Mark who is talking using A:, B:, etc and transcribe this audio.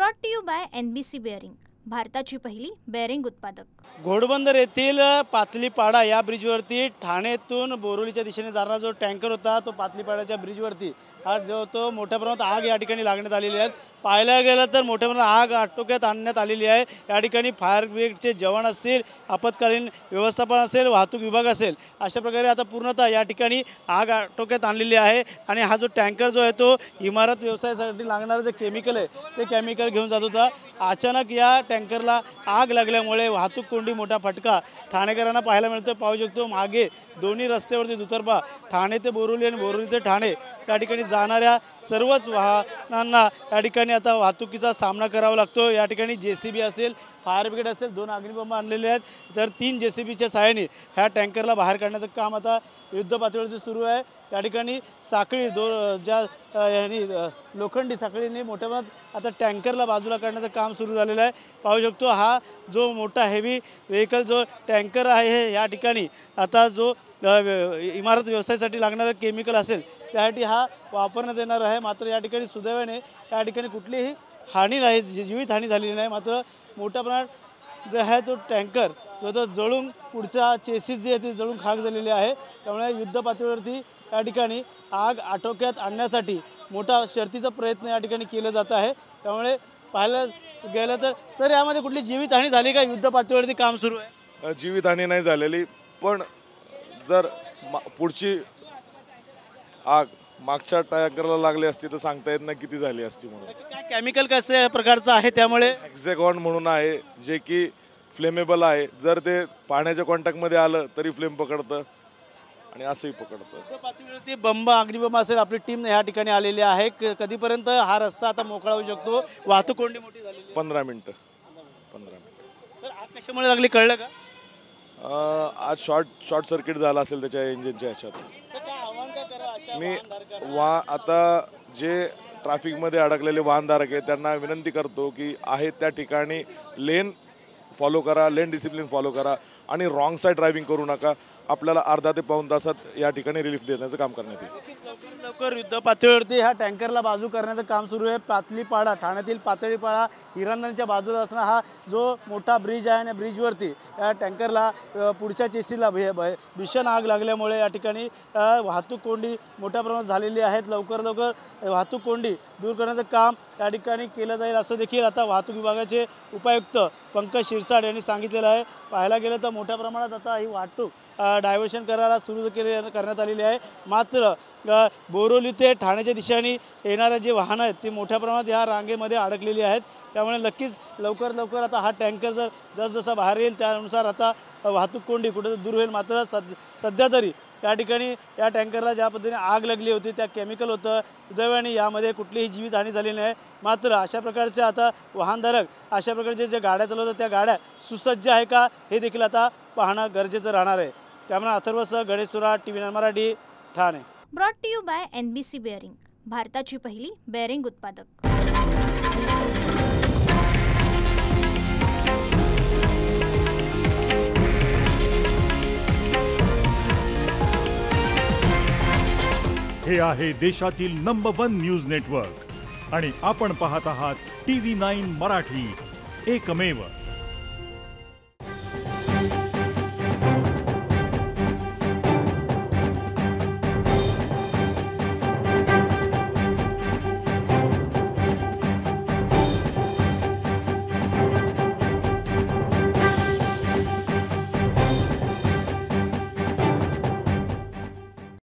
A: Brought to you by NBC bearing, भारताची पहिली bearing उत्पादक।
B: घोडबंदर येथील पातलीपाडा या ब्रिजवरती ठाणेतून बोरिवलीच्या दिशेने जाणारा जो टँकर होता तो पातलीपाड्याच्या ब्रिजवरती हा जो तो मोठ्या प्रमाणात आग या ठिकाणी लागण्यात आलेली आहे। पाहायला गेलं तर मोठ्या प्रमाणात आग आटोक्यात आणण्यात आलेली आहे। या ठिकाणी फायर ब्रिगेडचे जवान असतील, आपत्कालीन व्यवस्थापन असेल, वाहतूक विभाग असेल, अशा प्रकारे आता पूर्णतः या ठिकाणी आग आटोक्यात आणलेली आहे। आणि हा जो टँकर जो आहे तो इमारत व्यवसायासाठी लागणारं जे केमिकल आहे ते केमिकल घेऊन जात होता। अचानक या टँकरला आग लागल्यामुळे वाहतूक कोंडी मोठा फटका ठाणेकरांना पाहायला मिळतो। पाहू शकतो मागे दोन्ही रस्त्यावरती दुतर्फा ठाणे ते बोरिवली आणि बोरिवली ते ठाणे या ठिकाणी जाणाऱ्या सर्वच वाहनांना या ठिकाणी आता वाहतुकीचा सामना करावा लागतो। या ठिकाणी JCB असेल, फायर ब्रिगेड असेल, 2 अग्निबंब आणलेले आहेत, तर 3 JCBच्या सहाय्याने ह्या टँकरला बाहेर काढण्याचं काम आता युद्ध पातळीवरती सुरू आहे। या ठिकाणी साखळी ज्या लोखंडी साखळीने मोठ्या प्रमाणात आता टँकरला बाजूला काढण्याचं काम सुरू झालेलं आहे। पाहू शकतो हा जो मोठा हेवी व्हेकल जो टँकर आहे या ठिकाणी आता जो इमारत व्यवसायासाठी लागणारं केमिकल असेल त्यासाठी हा वापरण्यात येणार आहे। मात्र या ठिकाणी सुदैवाने या ठिकाणी कुठलीही हानी नाही, जीवित हानी झालेली नाही। मात्र मोठ्या प्रमाणात जो आहे तो टँकर जो तो जळून पुढचा चेसिस जे आहे ते जळून खाक झालेले आहे। त्यामुळे युद्ध पातळीवरती या ठिकाणी आग आटोक्यात आणण्यासाठी मोठा शर्थीचा प्रयत्न या ठिकाणी केला जात आहे। त्यामुळे पाहायला गेलं तर सर यामध्ये कुठली जीवितहानी झाली का? युद्ध पातळीवरती काम सुरू आहे।
C: जीवितहानी नाही झालेली, पण जर पुढची आग मागच्या टँकरला लागली असती तर सांगता येत नाही किती झाली असती। म्हणून
B: काय केमिकल कसं प्रकारचं आहे त्यामुळे
C: हेक्झॅगॉन म्हणून आहे जे की फ्लेमेबल आहे। जर ते पाण्याच्या कॉन्टॅक्टमध्ये आलं तरी फ्लेम पकडतं आणि असंही पकडतं।
B: पातळीवरती बंब अग्निबंब असेल, आपली टीम या ठिकाणी आलेली आहे। कधीपर्यंत हा रस्ता आता मोकळा होऊ शकतो? वाहतूक कोंडी मोठी झाली
C: 15 मिनिटं।
B: तर आग कशामुळे लागली कळलं का?
C: आज शॉर्ट सर्किट झाला असेल त्याच्या इंजिनच्या ह्याच्यात। मी आता जे ट्रॅफिकमध्ये अडकलेले वाहनधारक आहेत त्यांना विनंती करतो की आहे त्या ठिकाणी लेन फॉलो करा, लेन डिसिप्लिन फॉलो करा आणि रॉंग साईड ड्रायव्हिंग करू नका। आपल्याला अर्धा ते पाऊण तासात या ठिकाणी रिलीफ देण्याचं काम करण्यात येईल।
B: लवकर युद्ध पातळीवरती ह्या टँकरला बाजू करण्याचं काम सुरू आहे। पातलीपाडा ठाण्यातील पातळीपाडा हिरांदणच्या बाजूला असणारा हा जो मोठा ब्रिज आहे आणि ब्रिजवरती या टँकरला पुढच्या चेसीला भीषण आग लागल्यामुळे या ठिकाणी वाहतूक कोंडी मोठ्या प्रमाणात झालेली आहेत। लवकर वाहतूक कोंडी दूर करण्याचं काम या ठिकाणी केलं जाईल असं देखील आता वाहतूक विभागाचे उपायुक्त पंकज शिरसाट यांनी सांगितलेलं आहे। पाहायला गेलं तर मोठ्या प्रमाणात आता ही वाहतूक डायव्हर्शन करायला सुरू करण्यात आलेली आहे। मात्र बोरिवली ते ठाण्याच्या दिशेने येणारे जे वाहनं आहेत ती मोठ्या प्रमाणात या रांगेमध्ये अडकलेली आहेत। त्यामुळे नक्कीच लवकर आता हा टँकर जसजसा बाहेर येईल त्यानुसार आता वाहतूक कोंडी कुठे दूर होईल। मात्र सध्या तरी या ठिकाणी या टँकरला ज्या पद्धतीने आग लागली होती त्या केमिकल होतं, सुदैवाने यामध्ये कुठलीही जीवितहानी झाली नाही। मात्र अशा प्रकारचे आता वाहनधारक अशा प्रकारचे जे गाड्या चालवतात त्या गाड्या सुसज्ज आहे का हे देखील आता पाहणं गरजेचं राहणार आहे। कॅमेरा अथर्वसह Ganesh Surat, TV9 Marathi, Thane.
A: Brought to you by NBC bearing, भारताची पहिली बेअरिंग उत्पादक।
D: हे आहे देशातील नंबर 1 न्यूज नेटवर्क आणि आपण पाहत आहात TV9 मराठी, एकमेव।